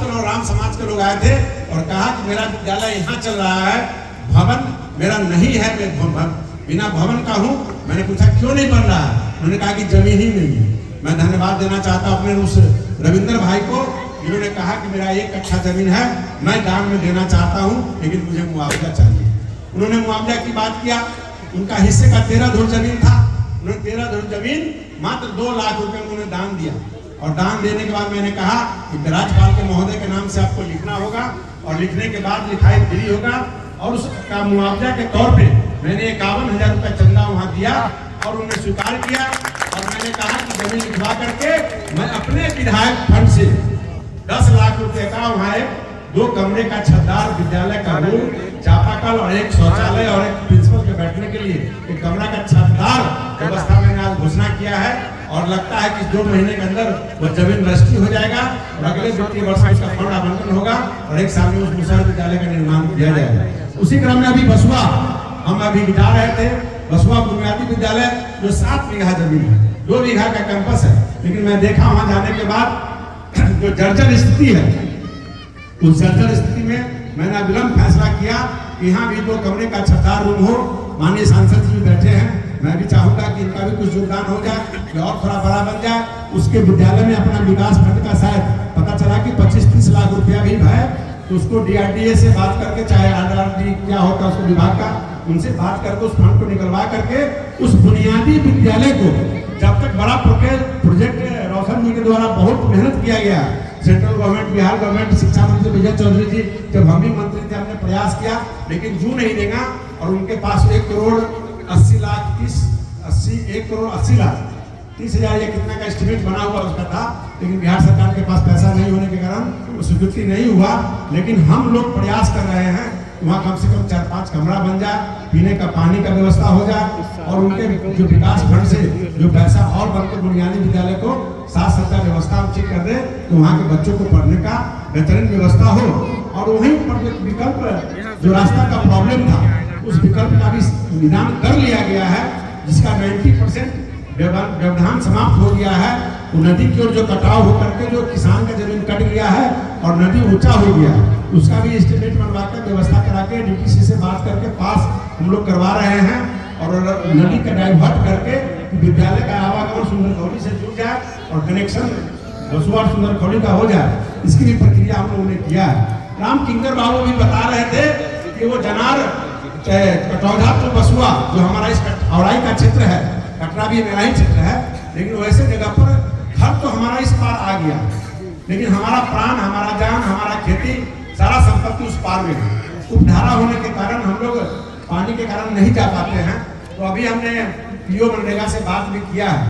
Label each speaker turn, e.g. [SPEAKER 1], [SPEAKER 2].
[SPEAKER 1] उपासक और राम समाज के लोग आए थे और कहा कि मेरा विद्यालय यहाँ चल रहा है, भवन मेरा नहीं है, मैं बिना भवन का हूँ। मैंने पूछा क्यों नहीं बन रहा है? उन्होंने कहा कि जमीन ही नहीं है। मैं धन्यवाद देना चाहता हूँ अपने उस रविंद्र भाई को, जिन्होंने कहा कि मेरा 1 कट्ठा जमीन है, मैं दान में देना चाहता हूँ, लेकिन मुझे मुआवजा चाहिए। उन्होंने मुआवजा की बात किया। उनका हिस्से का 13 धुर जमीन था। उन्होंने 13 धुर जमीन मात्र 2 लाख रुपए उन्होंने दान दिया। और दान देने के बाद मैंने कहा कि राज्यपाल के महोदय के नाम से आपको लिखना होगा, और लिखने के बाद लिखाई फ्री होगा। और उसका मुआवजा के तौर पे मैंने 51,000 रुपये चंदा वहाँ दिया और उन्होंने स्वीकार किया। और मैंने कहा कि जमीन लिखवा करके मैं अपने विधायक फंड से 10 लाख रुपए का वहाँ 2 कमरे का छतदार विद्यालय का रूम, चापाकल और 1 शौचालय और 1 प्रिंसिपल के बैठने के लिए एक कमरा का छतदार व्यवस्था मैंने आज घोषणा किया है। और लगता है कि 2 महीने के अंदर वो जमीन रजिस्ट्री हो जाएगा और अगले वित्तीय वर्ष में उसका फंड आवंटन होगा और 1 साल में उस मुसहर विद्यालय का निर्माण किया जाएगा। उसी क्रम में अभी बसुआ हम अभी जा रहे थे, बसुआ बुनियादी विद्यालय जो 7 बीघा जमीन है, 2 बीघा का कैंपस है, लेकिन मैं देखा वहां जाने के बाद जो जर्जर स्थिति है, उस जर्जर स्थिति में मैंने अविलंब फैसला किया कि यहाँ भी 2 कमरे का छतदार रूम हो। माननीय सांसद जी बैठे हैं, मैं भी चाहूंगा कि इनका भी कुछ योगदान हो जाए कि और थोड़ा बड़ा बन जाए। उसके विद्यालय में अपना विकास फंड का शायद पता चला कि 25-30 लाख रुपया भी है, तो उसको DRDA से बात करके, चाहे RRD क्या होता है उसको विभाग का, उनसे बात करके उस फंड को निकलवा करके उस बुनियादी विद्यालय को, जब तक बड़ा प्रोजेक्ट रोशन जी के द्वारा बहुत मेहनत किया गया, सेंट्रल गवर्नमेंट, बिहार गवर्नमेंट, शिक्षा मंत्री विजय चौधरी जी जब हम भी मंत्री थे हमने प्रयास किया, लेकिन जू नहीं देगा। और उनके पास 1 करोड़ 80 लाख 1 करोड़ 80 लाख 30,000 या कितना का एस्टिमेट बना हुआ उसका था, लेकिन बिहार सरकार के पास पैसा नहीं होने के कारण वो स्वीकृति नहीं हुआ। लेकिन हम लोग प्रयास कर रहे हैं वहाँ कम से कम 4-5 कमरा बन जाए, पीने का पानी का व्यवस्था हो जाए, और उनके जो विकास फंड से जो पैसा और बनकर बुनियादी विद्यालय को साथ साथ व्यवस्था हम ठीक कर दे, तो वहाँ के बच्चों को पढ़ने का बेहतरीन व्यवस्था हो। और वहीं पर विकल्प जो रास्ता का प्रॉब्लम था, उस विकल्प का भी निदान कर लिया गया है, जिसका 90% व्यवधान समाप्त हो गया है। वो नदी की ओर जो कटाव होकर के जो किसान का जमीन कट गया है और नदी ऊंचा हो गया, उसका भी एस्टिमेट बनवा कर व्यवस्था करा के DTC से बात करके पास हम लोग करवा रहे हैं। और नदी का डाइवर्ट करके विद्यालय का आवागमन सुंदरखौली से जुड़ जाए और कनेक्शन बसुआ सुंदरखौली का हो जाए, इसकी भी प्रक्रिया हम लोगों ने किया है। राम किंकर बाबू भी बता रहे थे कि वो जनार कटौझा तो बसुआ जो हमारा इस औड़ाई का क्षेत्र है, कटरा भी मेरा ही क्षेत्र है, लेकिन वैसे जगह पर घर तो हमारा इस पार आ गया, लेकिन हमारा प्राण, हमारा जान, हमारा खेती, सारा संपत्ति उस पार में है। उपधारा होने के कारण हम लोग पानी के कारण नहीं जा पाते हैं। तो अभी हमने PO मनरेगा से बात भी किया है।